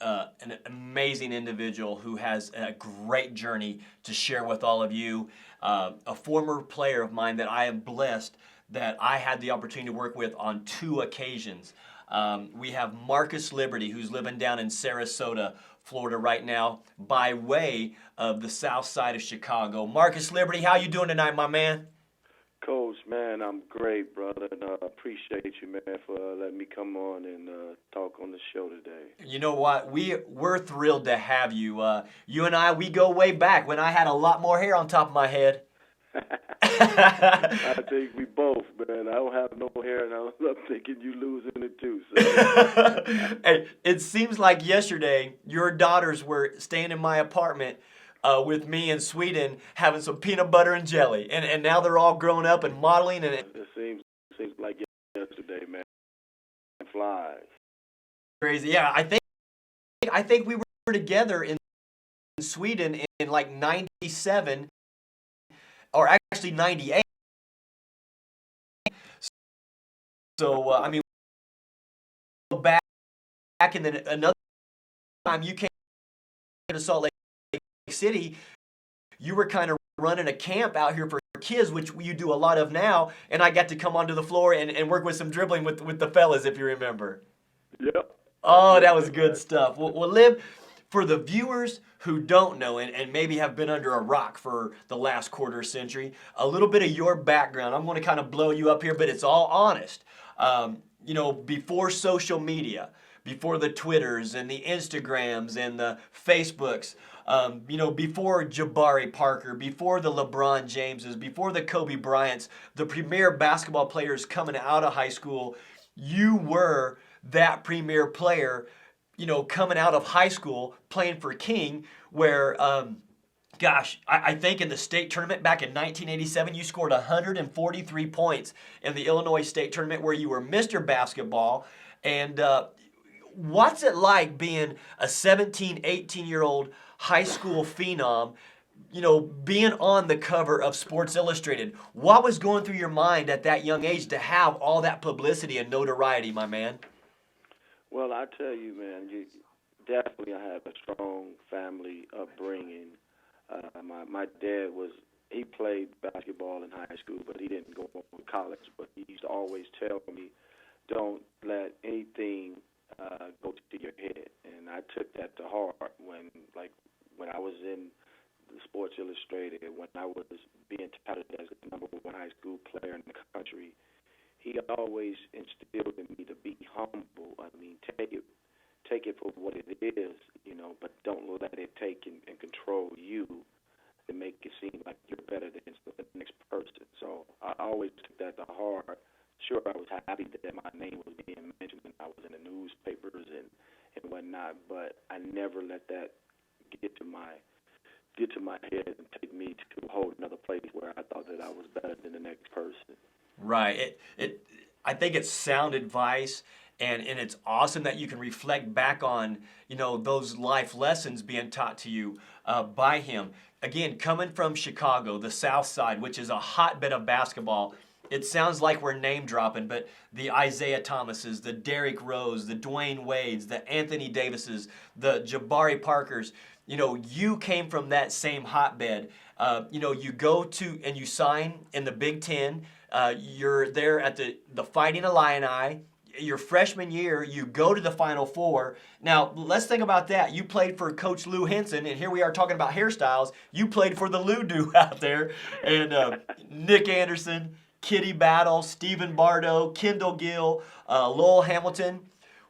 an amazing individual who has a great journey to share with all of you. A former player of mine that I am blessed that I had the opportunity to work with on 2 occasions. We have Marcus Liberty, who's living down in Sarasota, Florida right now, by way of the south side of Chicago. Marcus Liberty, how you doing tonight, my man? Coach, man, I'm great, brother, and appreciate you, man, for letting me come on and talk on the show today. You know what? We're thrilled to have you. You and I, we go way back when I had a lot more hair on top of my head. I think we both, man. I don't have no hair, and I'm thinking you losing it too. So. Hey, it seems like yesterday your daughters were staying in my apartment with me in Sweden having some peanut butter and jelly, and now they're all grown up and modeling. And it seems like yesterday, man. Flies. Crazy, yeah. I think we were together in Sweden in like '97. Or actually 98. So, I mean, back and then another time you came to Salt Lake City, you were kind of running a camp out here for kids, which you do a lot of now, and I got to come onto the floor and work with some dribbling with the fellas, if you remember. Yep. Oh, that was good stuff. Well, Lib, for the viewers who don't know and maybe have been under a rock for the last quarter century, a little bit of your background. I'm going to kind of blow you up here, but it's all honest. Before social media, before the Twitters and the Instagrams and the Facebooks, before Jabari Parker, before the LeBron Jameses, before the Kobe Bryants, the premier basketball players coming out of high school, you were that premier player, coming out of high school, playing for King, where, I think in the state tournament back in 1987, you scored 143 points in the Illinois state tournament where you were Mr. Basketball. And what's it like being a 17, 18-year-old high school phenom, being on the cover of Sports Illustrated? What was going through your mind at that young age to have all that publicity and notoriety, my man? Well, I tell you, man, definitely I had a strong family upbringing. My dad he played basketball in high school, but he didn't go to college. But he used to always tell me, don't let anything go to your head. And I took that to heart when I was in Sports Illustrated, when I was being touted as the #1 high school player in the country. He always instilled in me to be humble. I mean, take it for what it is, but don't let it take and control you and make it seem like you're better than the next person. So I always took that to heart. Sure, I was happy that my name was being mentioned and I was in the newspapers and whatnot, but I never let that get to my head and take me to a whole another place where I thought that I was better than the next person. Right. I think it's sound advice, and it's awesome that you can reflect back on, those life lessons being taught to you by him. Again, coming from Chicago, the South Side, which is a hotbed of basketball, it sounds like we're name dropping, but the Isaiah Thomases, the Derrick Rose, the Dwayne Wades, the Anthony Davises, the Jabari Parkers, you came from that same hotbed. You go to and you sign in the Big Ten. You're there at the Fighting Illini. Your freshman year, you go to the Final Four. Now, let's think about that. You played for Coach Lou Henson, and here we are talking about hairstyles. You played for the Lou Doo out there, and Nick Anderson, Kitty Battle, Stephen Bardo, Kendall Gill, Lowell Hamilton.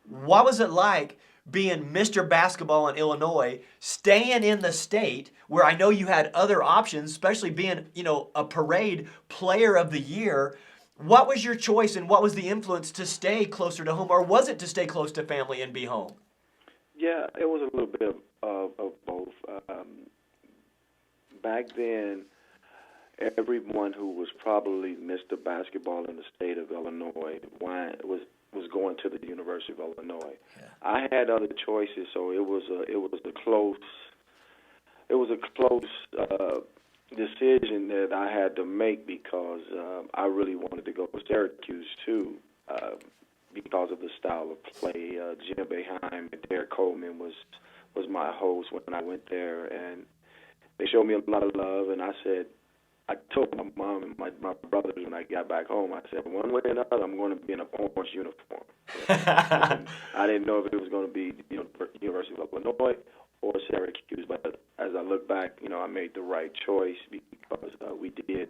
What was it like being Mr. Basketball in Illinois, staying in the state where I know you had other options, especially being, a parade player of the year? What was your choice and what was the influence to stay closer to home, or was it to stay close to family and be home? Yeah, it was a little bit of both. Back then, everyone who was probably Mr. Basketball in the state of Illinois was going to the University of Illinois. Yeah. I had other choices, so it was a close decision that I had to make because I really wanted to go to Syracuse too. because of the style of play. Jim Boeheim and Derek Coleman was my host when I went there, and they showed me a lot of love. And I told my mom and my brothers when I got back home, I said, one way or another, I'm going to be in a orange uniform. And I didn't know if it was going to be University of Illinois or Syracuse, but as I look back, I made the right choice because we did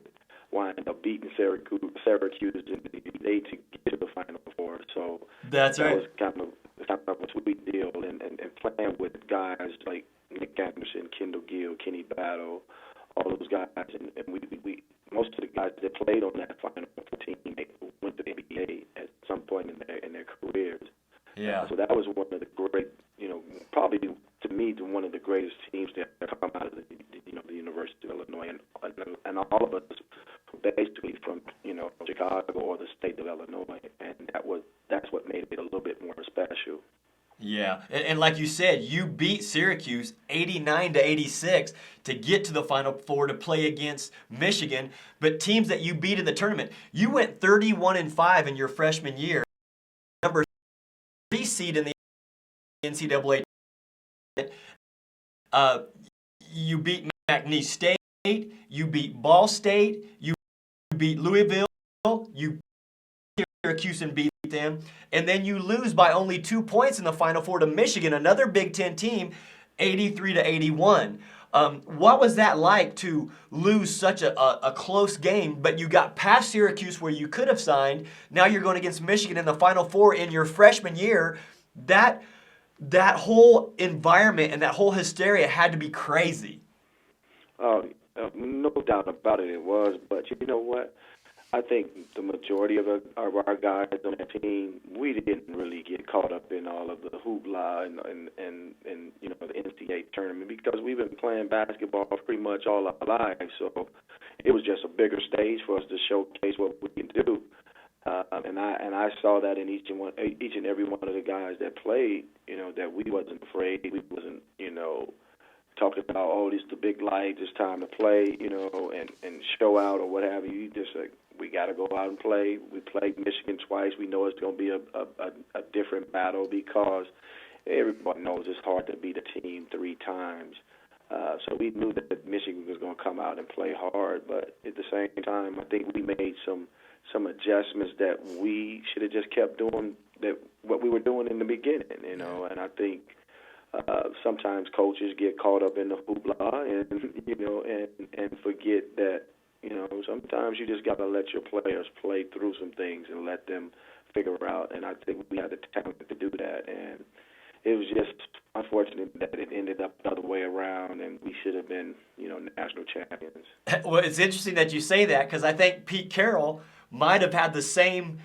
wind up beating Syracuse in the eight to get to the Final Four. So that's right. That was kind of a sweet deal, and playing with guys like Nick Anderson, Kendall Gill, Kenny Battle, all those guys, and we most of the guys that played on that Final Four team went to the NBA at some point in their careers. Yeah. So that was one of the great, probably to me, one of the greatest teams that come out of the University of Illinois, and all of us basically from Chicago or the state of Illinois, and that's what made it a little bit more special. Yeah, and like you said, you beat Syracuse 89-86 to get to the Final Four to play against Michigan. But teams that you beat in the tournament, you went 31-5 in your freshman year, number 3 seed in the NCAA. You beat McNeese State, you beat Ball State, you beat Louisville, you beat Syracuse and beat them, and then you lose by only 2 points in the Final Four to Michigan, another Big Ten team, 83-81. What was that like to lose such a close game, but you got past Syracuse where you could have signed, now you're going against Michigan in the Final Four in your freshman year? That whole environment and that whole hysteria had to be crazy. No doubt about it was, but you know what? I think the majority of our guys on that team, we didn't really get caught up in all of the hoopla and the NCAA tournament because we've been playing basketball pretty much all our lives. So it was just a bigger stage for us to showcase what we can do. And I saw that in each and every one of the guys that played. That we wasn't afraid. We wasn't talking about, this is the big light, it's time to play, and show out or what have you. You just we got to go out and play. We played Michigan twice. We know it's going to be a different battle because everybody knows it's hard to beat a team 3 times. So we knew that Michigan was going to come out and play hard, but at the same time, I think we made some adjustments that we should have just kept doing what we were doing in the beginning, and I think sometimes coaches get caught up in the hoopla and forget that sometimes you just got to let your players play through some things and let them figure out. And I think we had the talent to do that. And it was just unfortunate that it ended up the other way around, and we should have been national champions. Well, it's interesting that you say that because I think Pete Carroll might have had the same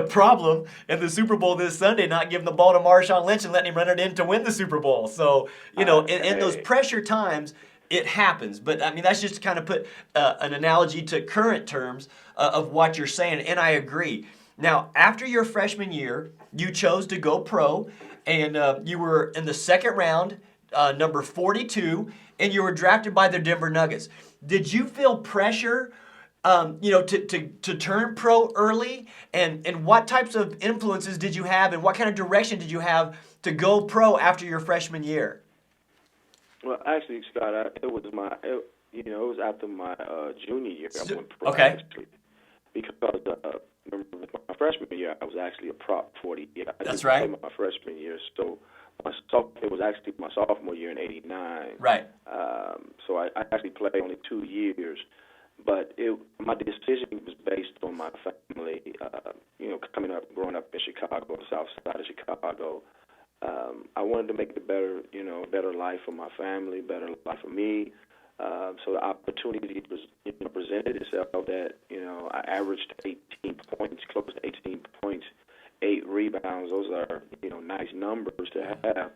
problem in the Super Bowl this Sunday, not giving the ball to Marshawn Lynch and letting him run it in to win the Super Bowl. So, in those pressure times, it happens. But, I mean, that's just to kind of put an analogy to current terms of what you're saying, and I agree. Now, after your freshman year, you chose to go pro, and you were in the second round, number 42, and you were drafted by the Denver Nuggets. Did you feel pressure to turn pro early, and what types of influences did you have, and what kind of direction did you have to go pro after your freshman year? Well, actually, Scott, it was after my junior year I went pro. Okay. Actually, because my freshman year I was actually a prop 40. That's right. My freshman year, so it was actually my sophomore year in '89. Right. So I actually played only 2 years. But my decision was based on my family, growing up in Chicago, on the south side of Chicago. I wanted to make it a better life for my family, better life for me. So the opportunity presented itself that, I averaged 18 points, close to 18 points, 8 rebounds. Those are, nice numbers to have.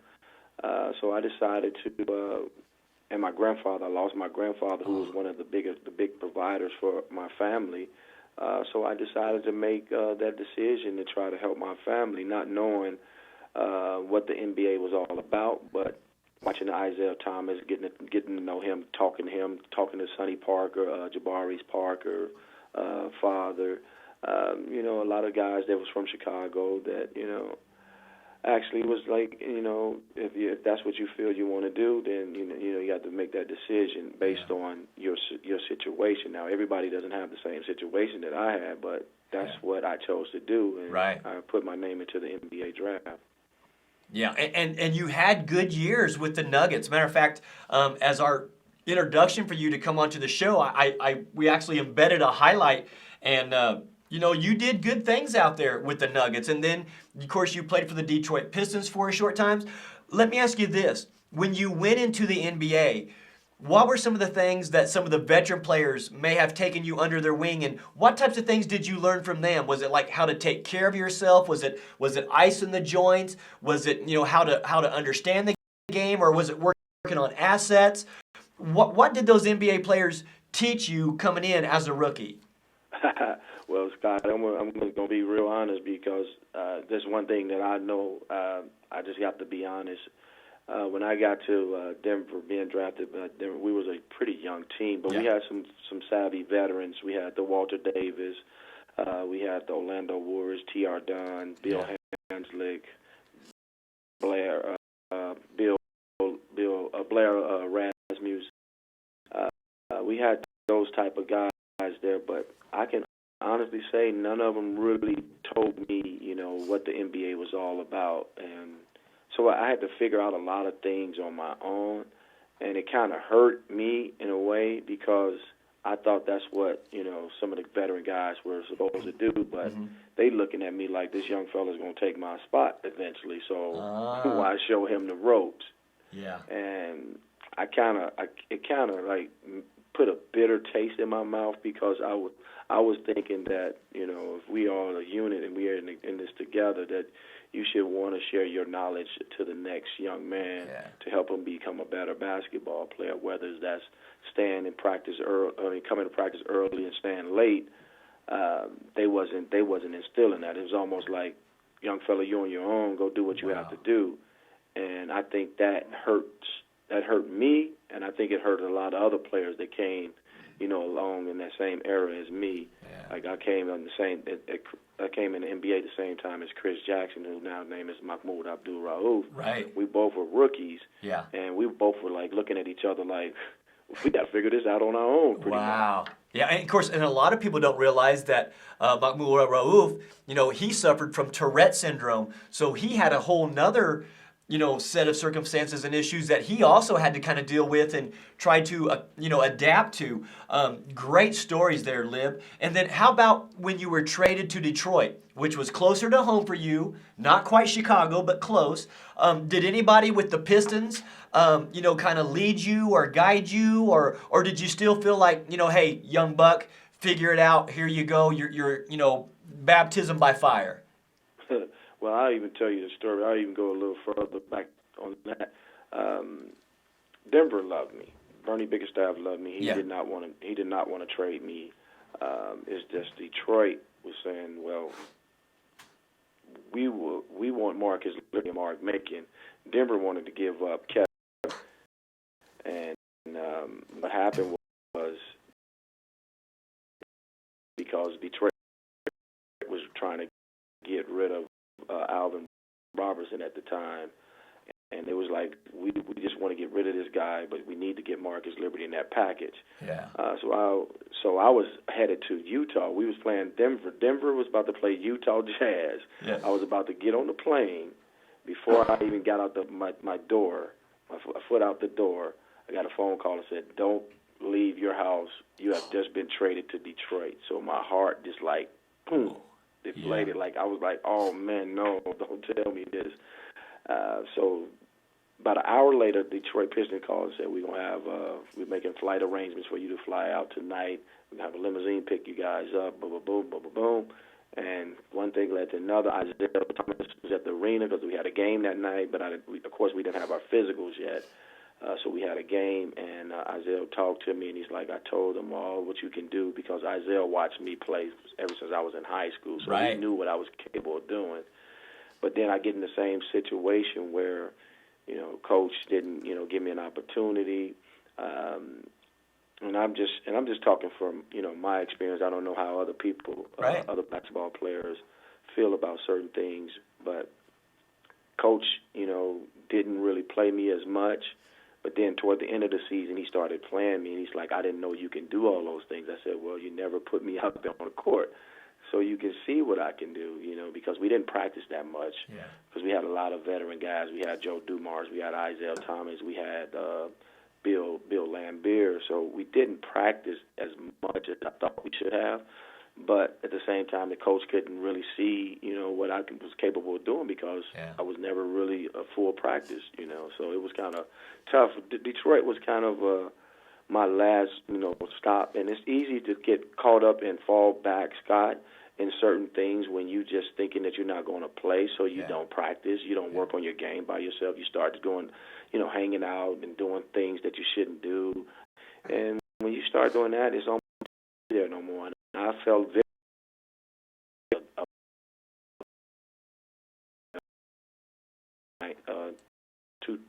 So I decided to and I lost my grandfather, who was one of the big providers for my family. So I decided to make that decision to try to help my family, not knowing what the NBA was all about, but watching Isaiah Thomas, getting to know him, talking to Sonny Parker, Jabari Parker, father, A lot of guys that was from Chicago that, actually was like, if that's what you feel you want to do, then you have to make that decision based on your situation. Now, everybody doesn't have the same situation that I had, but that's what I chose to do, and Right. I put my name into the NBA draft. Yeah, and you had good years with the Nuggets. Matter of fact, as our introduction for you to come onto the show, we actually embedded a highlight, and you did good things out there with the Nuggets, and then of course you played for the Detroit Pistons for a short time. Let me ask you this: when you went into the NBA, what were some of the things that some of the veteran players may have taken you under their wing, and what types of things did you learn from them? Was it like how to take care of yourself? Was it ice in the joints? Was it how to understand the game, or was it working on assets? What did those NBA players teach you coming in as a rookie? Well, Scott, I'm going to be real honest because there's one thing that I know. I just have to be honest. When I got to Denver, being drafted by Denver, we was a pretty young team, but we had some savvy veterans. We had the Walter Davis, we had the Orlando Warriors, T.R. Dunn, Bill Hanslick, Blair, Blair Rasmussen. We had those type of guys there, but I can honestly say none of them really told me, what the NBA was all about, and so I had to figure out a lot of things on my own, and it kind of hurt me in a way because I thought that's what, some of the veteran guys were supposed to do, but they looking at me like this young fella's going to take my spot eventually, so why show him the ropes? Yeah. And it kind of like put a bitter taste in my mouth because I was thinking that, if we are a unit and we are in this together, that you should want to share your knowledge to the next young man to help him become a better basketball player, whether that's staying in practice early, coming to practice early and staying late. They wasn't instilling that. It was almost like, young fella, you're on your own, go do what you have to do. And I think that hurts. That hurt me, and I think it hurt a lot of other players that came, along in that same era as me. Yeah. Like I came in the NBA the same time as Chris Jackson, who now name is Mahmoud Abdul-Rauf. Right. We both were rookies. Yeah. And we both were like looking at each other like, we got to figure this out on our own. Pretty much. Yeah, and of course, and a lot of people don't realize that Mahmoud Rauf, he suffered from Tourette syndrome, so he had a whole nother set of circumstances and issues that he also had to kind of deal with and try to, adapt to. Great stories there, Lib. And then how about when you were traded to Detroit, which was closer to home for you, not quite Chicago, but close. Did anybody with the Pistons, kind of lead you or guide you, or did you still feel like, hey, young buck, figure it out, here you go, you're baptism by fire? Well, I'll even tell you the story. I'll even go a little further back on that. Denver loved me. Bernie Bickerstaff loved me. He did not want to trade me. It's just Detroit was saying, well, we want Marcus Liberty and Mark Macon. Denver wanted to give up Kevin, and what happened was because Detroit was trying to get rid of Alvin Robertson at the time, and it was like we just want to get rid of this guy, but we need to get Marcus Liberty in that package. Yeah. So I was headed to Utah. We was playing Denver. Denver was about to play Utah Jazz. Yeah. I was about to get on the plane before I even got out my door, my foot out the door. I got a phone call and said, "Don't leave your house. You have just been traded to Detroit." So my heart just like boom. Deflated. Like I was like, oh man, no, don't tell me this. So about an hour later, Detroit Pistons called and said we're making flight arrangements for you to fly out tonight. We have a limousine pick you guys up. Boom, boom, boom, boom, boom, boom. And one thing led to another. Isaiah Thomas was at the arena because we had a game that night, but of course we didn't have our physicals yet. So we had a game, and Isaiah talked to me, and he's like, I told him all what you can do because Isaiah watched me play ever since I was in high school, so he knew what I was capable of doing. But then I get in the same situation where, Coach didn't, give me an opportunity. And I'm just talking from my experience. I don't know how other people, Right. other basketball players, feel about certain things. But coach, didn't really play me as much. But then toward the end of the season, he started playing me, and he's like, "I didn't know you can do all those things." I said, "Well, you never put me out there on the court, so you can see what I can do." Because we didn't practice that much. Yeah. Because we had a lot of veteran guys. We had Joe Dumars, we had Isaiah Thomas, we had Bill Lambier. So we didn't practice as much as I thought we should have. But at the same time, the coach couldn't really see, what I was capable of doing because I was never really a full practice, So it was kind of tough. Detroit was kind of my last, stop. And it's easy to get caught up and fall back, Scott, in certain things when you just thinking that you're not going to play, so you don't practice, you don't work on your game by yourself. You start going, hanging out and doing things that you shouldn't do. And when you start doing that, it's almost not there no more. And I felt very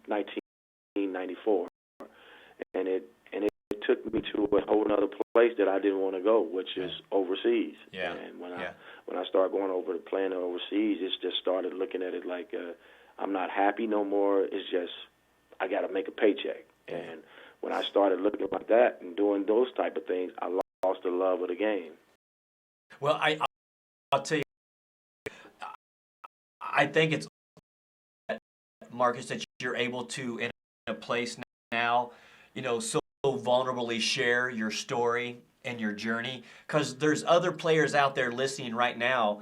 1994, and it took me to a whole other place that I didn't want to go, which is overseas. Yeah. And when I started going over to playing overseas, it's just started looking at it like I'm not happy no more. It's just I got to make a paycheck. And when I started looking like that and doing those type of things, I lost the love of the game. Well, I'll tell you, I think it's, Marcus, that you're able to, in a place now, so vulnerably share your story and your journey, because there's other players out there listening right now,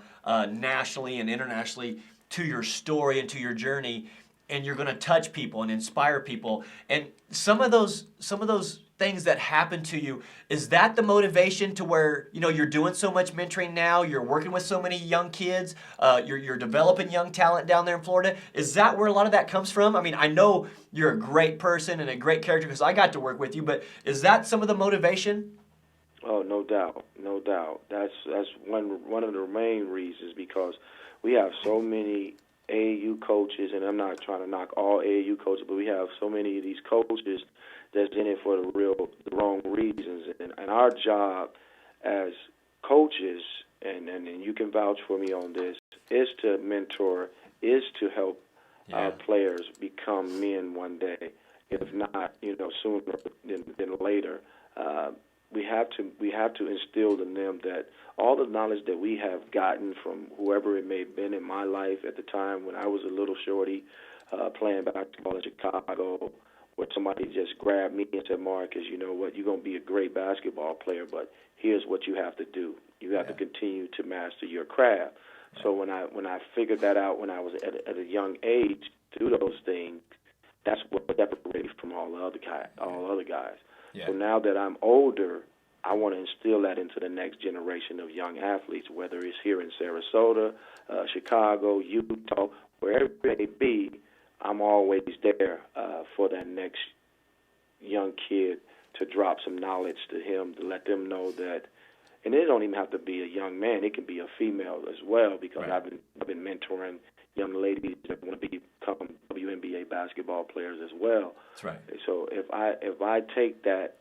nationally and internationally, to your story and to your journey, and you're going to touch people and inspire people. And some of those things that happen to you, is that the motivation to where you're doing so much mentoring now, you're working with so many young kids, you're developing young talent down there in Florida? Is that where a lot of that comes from? I mean, I know you're a great person and a great character because I got to work with you, but is that some of the motivation? Oh, no doubt, no doubt. That's one of the main reasons, because we have so many AAU coaches, and I'm not trying to knock all AAU coaches, but we have so many of these coaches that's in it for the wrong reasons. And our job as coaches, and you can vouch for me on this, is to mentor, is to help our players become men one day. If not, sooner than later. We have to instill in them that all the knowledge that we have gotten from whoever it may have been in my life at the time when I was a little shorty playing basketball in Chicago, where somebody just grabbed me and said, "Marcus, you know what, you're going to be a great basketball player, but here's what you have to do. You have to continue to master your craft." So when I figured that out when I was at a young age to do those things, that's what separated me from all other guys. Yeah. So now that I'm older, I want to instill that into the next generation of young athletes, whether it's here in Sarasota, Chicago, Utah, wherever it may be. I'm always there for that next young kid to drop some knowledge to him, to let them know that. And it don't even have to be a young man; it can be a female as well. Because I've been mentoring young ladies that want to become WNBA basketball players as well. That's right. So if I take that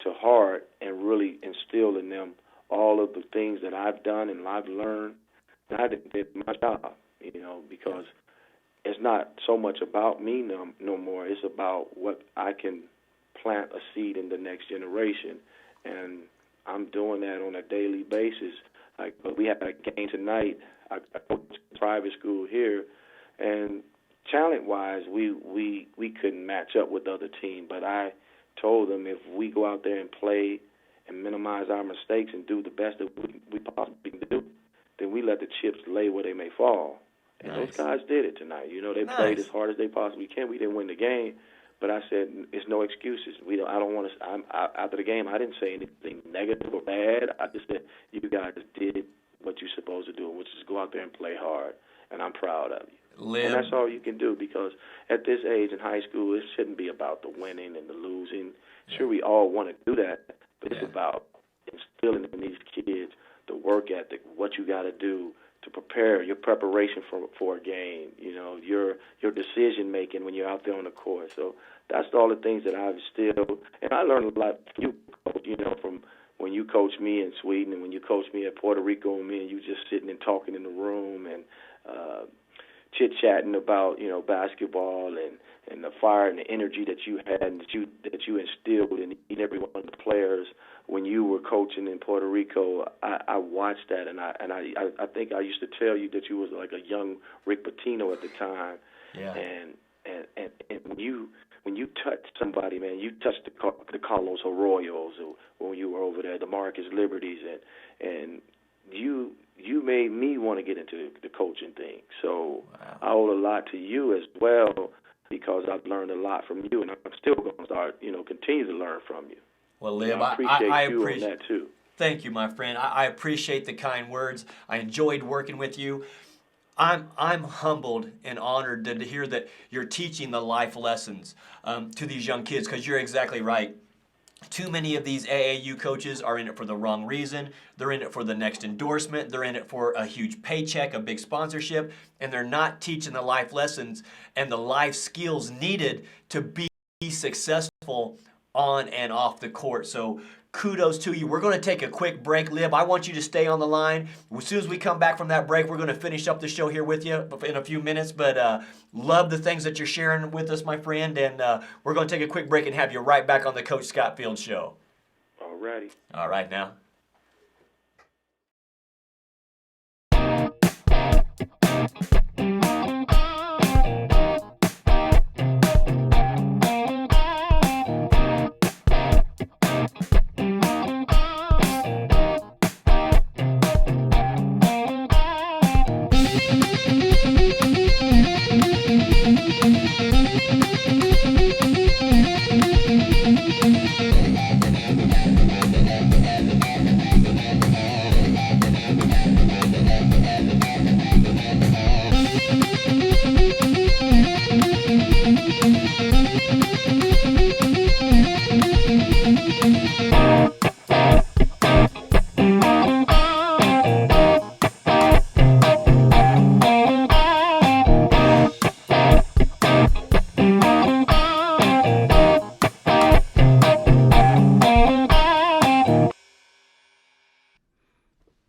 to heart and really instill in them all of the things that I've done and I've learned, I did my job. Because it's not so much about me no more. It's about what I can plant a seed in the next generation, and I'm doing that on a daily basis. Like, we had a game tonight. I coach a private school here, and talent-wise, we couldn't match up with the other team. But I told them if we go out there and play and minimize our mistakes and do the best that we possibly can do, then we let the chips lay where they may fall. And those guys did it tonight. They played as hard as they possibly can. We didn't win the game, but I said it's no excuses. I don't want to. After the game, I didn't say anything negative or bad. I just said you guys did what you're supposed to do, which is go out there and play hard. And I'm proud of you. And that's all you can do, because at this age in high school, it shouldn't be about the winning and the losing. Sure, we all want to do that, but it's about instilling in these kids the work ethic, what you got to do to prepare, your preparation for a game, your decision making when you're out there on the court. So that's all the things that I've instilled, and I learned a lot from you, Coach, from when you coached me in Sweden and when you coached me at Puerto Rico, and me and you just sitting and talking in the room and chit-chatting about, basketball and the fire and the energy that you had and that you instilled in every one of the players when you were coaching in Puerto Rico. I watched that, and I think I used to tell you that you was like a young Rick Pitino at the time. Yeah. And when you touched somebody, man, you touched the Carlos Arroyos when you were over there, the Marcus Liberties, and you made me want to get into the coaching thing. So wow. I owe a lot to you as well, because I've learned a lot from you, and I'm still going to start, continue to learn from you. Well, Liv, I appreciate you on that too. Thank you, my friend. I appreciate the kind words. I enjoyed working with you. I'm humbled and honored to hear that you're teaching the life lessons to these young kids, because you're exactly right. Too many of these AAU coaches are in it for the wrong reason. They're in it for the next endorsement. They're in it for a huge paycheck, a big sponsorship, and they're not teaching the life lessons and the life skills needed to be successful on and off the court. So kudos to you. We're going to take a quick break, Lib. I want you to stay on the line. As soon as we come back from that break, we're going to finish up the show here with you in a few minutes. But love the things that you're sharing with us, my friend. And we're going to take a quick break and have you right back on the Coach Scott Field Show. All righty. All right now.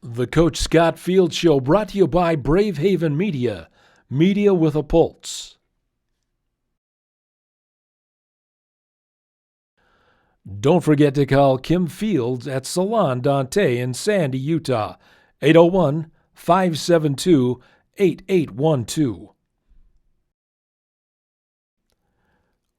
The Coach Scott Field Show, brought to you by Brave Haven Media, media with a pulse. Don't forget to call Kim Fields at Salon Dante in Sandy, Utah, 801-572-8812.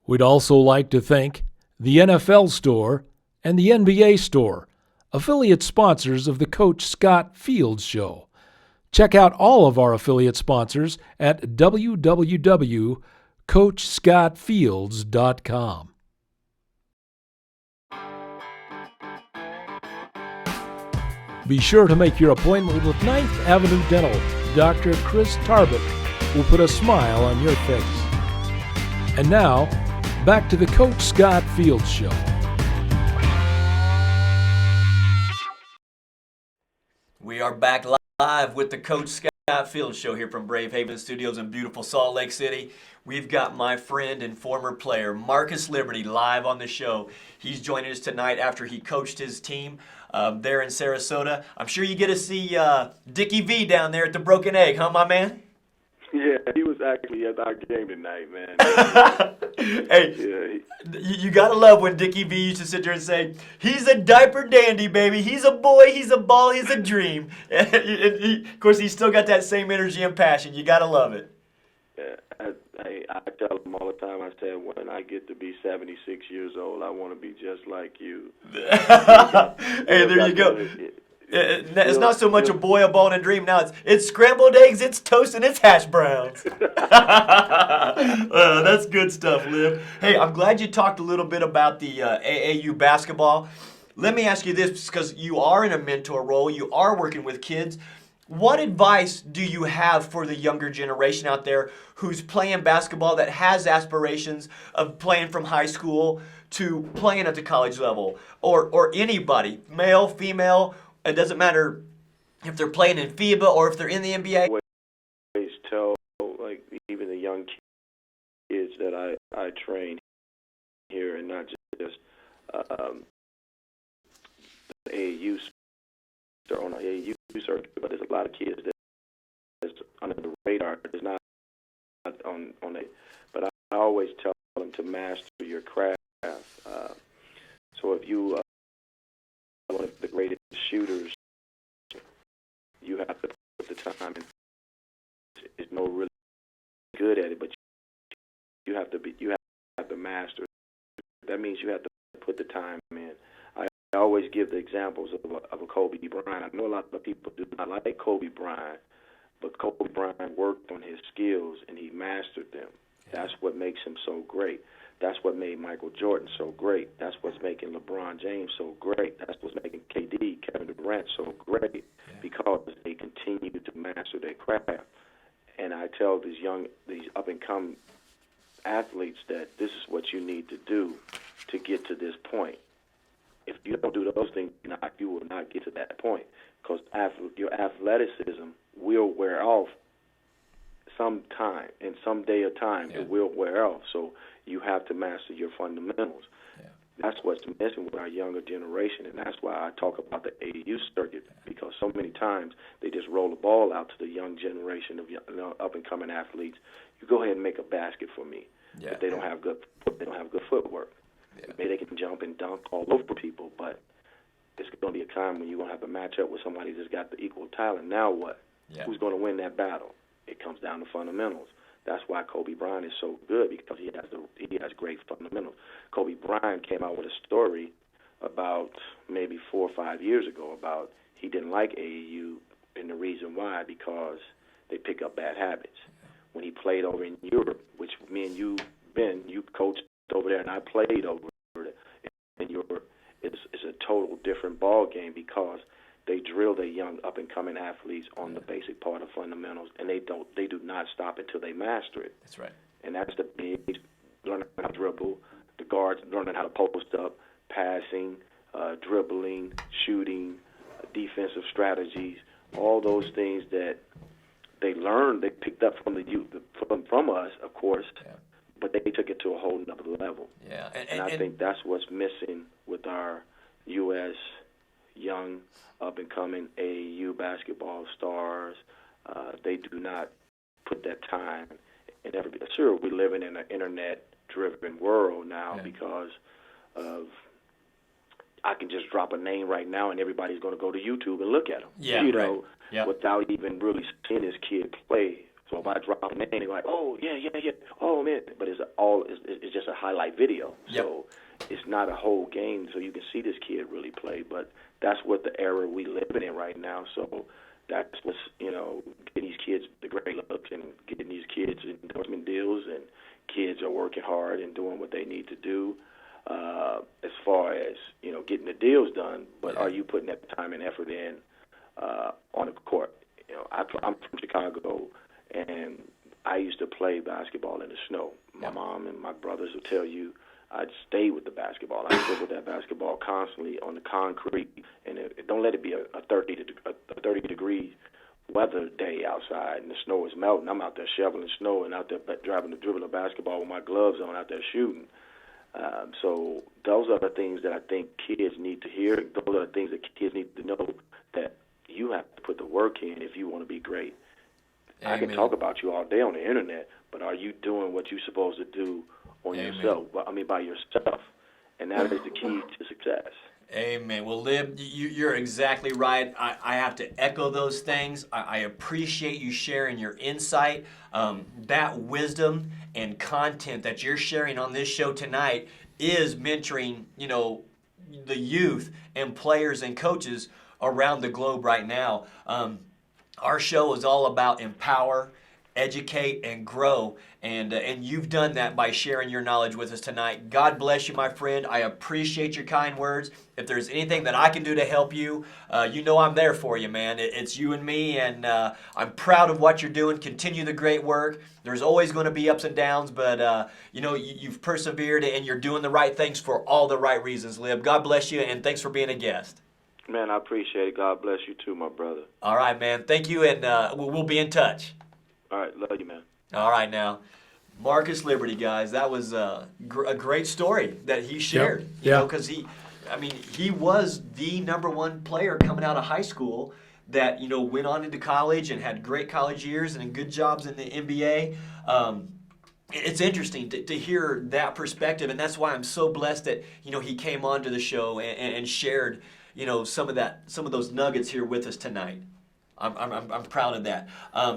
We'd also like to thank the NFL Store and the NBA Store, affiliate sponsors of the Coach Scott Fields Show. Check out all of our affiliate sponsors at www.coachscottfields.com. Be sure to make your appointment with 9th Avenue Dental. Dr. Chris Tarbert will put a smile on your face. And now, back to the Coach Scott Fields Show. We are back live with the Coach Scott Fields Show here from Brave Haven Studios in beautiful Salt Lake City. We've got my friend and former player, Marcus Liberty, live on the show. He's joining us tonight after he coached his team there in Sarasota. I'm sure you get to see Dickie V down there at the Broken Egg, huh, my man? Yeah, he was actually at our game tonight, man. Hey, yeah, you gotta love when Dickie V used to sit there and say, "He's a diaper dandy, baby. He's a boy. He's a ball. He's a dream." And of course, he's still got that same energy and passion. You gotta love it. Yeah, I tell him all the time. I said, when I get to be 76 years old, I want to be just like you. Hey, there you go. It's not so much a boy, a ball, and a dream. Now it's scrambled eggs, it's toast, and it's hash browns. That's good stuff, Liv. Hey, I'm glad you talked a little bit about the AAU basketball. Let me ask you this, because you are in a mentor role, you are working with kids. What advice do you have for the younger generation out there who's playing basketball, that has aspirations of playing from high school to playing at the college level, or anybody, male, female? It doesn't matter if they're playing in FIBA or if they're in the NBA? Always tell, like, even the young kids that I train here, and not just the AAU or on the AAU circuit, but there's a lot of kids that's under the radar. There's not on it, but I always tell them to master your craft. So if you are one of the greatest shooters, you have to put the time in. It's no really good at it, but you have to master it. That means you have to put the time in. I always give the examples of a Kobe Bryant. I know a lot of people do not like Kobe Bryant, but Kobe Bryant worked on his skills and he mastered them. Yeah. That's what makes him so great. That's what made Michael Jordan so great. That's what's making LeBron James so great. That's what's making KD, Kevin Durant, so great, because they continue to master their craft. And I tell these up-and-coming athletes that this is what you need to do to get to this point. If you don't do those things, you will not get to that point, because your athleticism will wear off sometime, and someday or time it will wear off. So you have to master your fundamentals. Yeah. That's what's missing with our younger generation, and that's why I talk about the AAU circuit, because so many times they just roll the ball out to the young generation of up-and-coming athletes. You go ahead and make a basket for me, but they don't have good footwork. Yeah. Maybe they can jump and dunk all over people, but it's going to be a time when you're going to have to match up with somebody that's got the equal talent. Now what? Yeah. Who's going to win that battle? It comes down to fundamentals. That's why Kobe Bryant is so good, because he has great fundamentals. Kobe Bryant came out with a story about maybe 4 or 5 years ago about he didn't like AAU, and the reason why, because they pick up bad habits. When he played over in Europe, which me and you coached over there, and I played over in Europe, it's a total different ball game, because they drill their young up-and-coming athletes on the basic part of fundamentals, and they do not stop until they master it. That's right. And that's the big, learning how to dribble, the guards learning how to post up, passing, dribbling, shooting, defensive strategies, all those things that they learned, they picked up from the youth, from us, of course, but they took it to a whole nother level. Yeah. And I think that's what's missing with our U.S. young up-and-coming AAU basketball stars. They do not put that time in everything. Sure, we live in an internet-driven world now, because of, I can just drop a name right now and everybody's going to go to YouTube and look at them, without even really seeing this kid play. So if I drop a name, they're like, oh, yeah, oh, man. But it's just a highlight video. Yep. So it's not a whole game, so you can see this kid really play. But that's what the era we live in right now. So that's what's, getting these kids the great looks and getting these kids endorsement deals, and kids are working hard and doing what they need to do as far as, getting the deals done. But are you putting that time and effort in on the court? I'm from Chicago, and I used to play basketball in the snow. My mom and my brothers will tell you I'd stay with the basketball. I dribbled that basketball constantly on the concrete, and don't let it be a 30-degree weather day outside and the snow is melting. I'm out there shoveling snow and out there dribbling a basketball with my gloves on, out there shooting. So those are the things that I think kids need to hear. Those are the things that kids need to know, that you have to put the work in if you want to be great. Amen. I can talk about you all day on the internet, but are you doing what you're supposed to do on yourself? By yourself. And that is the key to success. Amen. Well, Lib, you're exactly right. I have to echo those things. I appreciate you sharing your insight. That wisdom and content that you're sharing on this show tonight is mentoring, the youth and players and coaches around the globe right now. Our show is all about empower, educate, and grow, and you've done that by sharing your knowledge with us tonight. God bless you, my friend. I appreciate your kind words. If there's anything that I can do to help you, I'm there for you, man. It's you and me, and I'm proud of what you're doing. Continue the great work. There's always going to be ups and downs, but you've persevered, and you're doing the right things for all the right reasons, Lib. God bless you, and thanks for being a guest. Man, I appreciate it. God bless you too, my brother. All right, man. Thank you, and we'll be in touch. All right, love you, man. All right, now, Marcus Liberty, guys, that was a great story that he shared. You know, because he was the #1 player coming out of high school that, you know, went on into college and had great college years and good jobs in the NBA. It's interesting to hear that perspective, and that's why I'm so blessed that, you know, he came onto the show and shared, you know, some of those nuggets here with us tonight. I'm proud of that.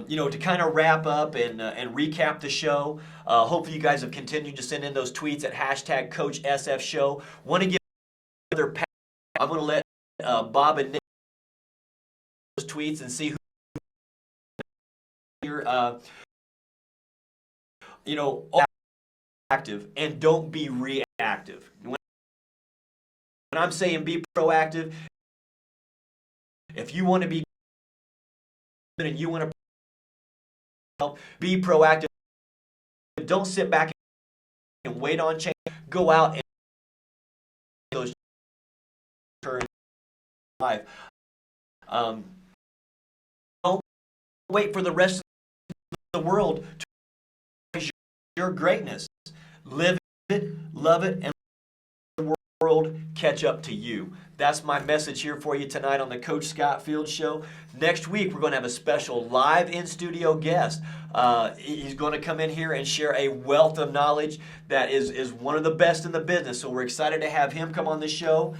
You know, to kind of wrap up and recap the show, hopefully you guys have continued to send in those tweets at #CoachSFShow. Want to give another pass. I'm going to let Bob and Nick those tweets and see who you know, active and don't be reactive. When I'm saying be proactive, if you want to be good and you want to help, be proactive. Don't sit back and wait on change. Go out and those turn life. Don't wait for the rest of the world to praise your greatness. Live it, love it, and let the world catch up to you. That's my message here for you tonight on the Coach Scott Field Show. Next week, we're going to have a special live in-studio guest. He's going to come in here and share a wealth of knowledge that is one of the best in the business. So we're excited to have him come on the show.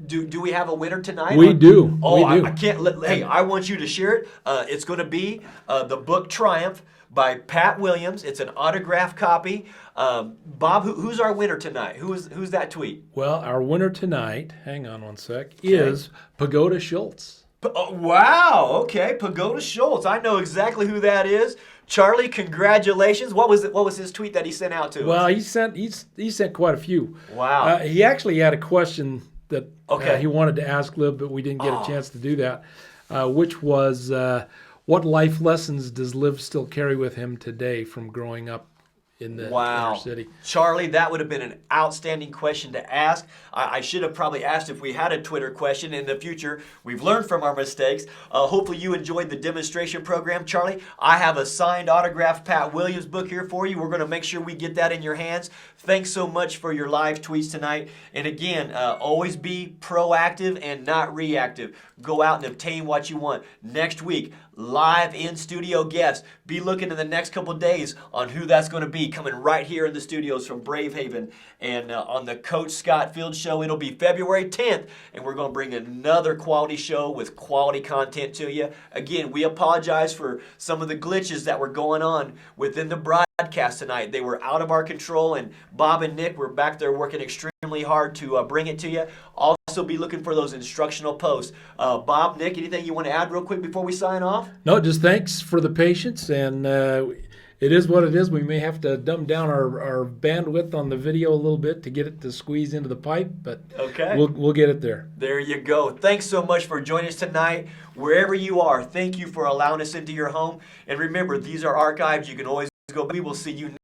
Do we have a winner tonight? We do. Oh, we do. I can't let. Hey, I want you to share it. It's going to be the book Triumph by Pat Williams. It's an autographed copy. Bob, who's our winner tonight? Who's that tweet? Well, our winner tonight, hang on one sec, is Pagoda Schultz. Wow, okay, Pagoda Schultz. I know exactly who that is. Charlie, congratulations. What was his tweet that he sent out to us? Well, he sent quite a few. Wow. He actually had a question that Okay. he wanted to ask Liv, but we didn't get a chance to do that, which was, what life lessons does Liv still carry with him today from growing up in the inner city? Charlie, that would have been an outstanding question to ask. I should have probably asked if we had a Twitter question in the future. We've learned from our mistakes. Hopefully you enjoyed the demonstration program. Charlie, I have a signed autographed Pat Williams book here for you. We're going to make sure we get that in your hands. Thanks so much for your live tweets tonight. And again, always be proactive and not reactive. Go out and obtain what you want. Next week, live in-studio guests. Be looking in the next couple days on who that's going to be, coming right here in the studios from Brave Haven. And on the Coach Scott Field Show, it'll be February 10th, and we're going to bring another quality show with quality content to you. Again, we apologize for some of the glitches that were going on within the broadcast tonight. They were out of our control, and Bob and Nick were back there working extremely hard to bring it to you. Also be looking for those instructional posts. Bob, Nick, anything you want to add real quick before we sign off? No, just thanks for the patience, and it is what it is. We may have to dumb down our bandwidth on the video a little bit to get it to squeeze into the pipe, but okay, we'll get it there. There you go. Thanks so much for joining us tonight. Wherever you are, thank you for allowing us into your home. And remember, these are archived. You can always go. We will see you next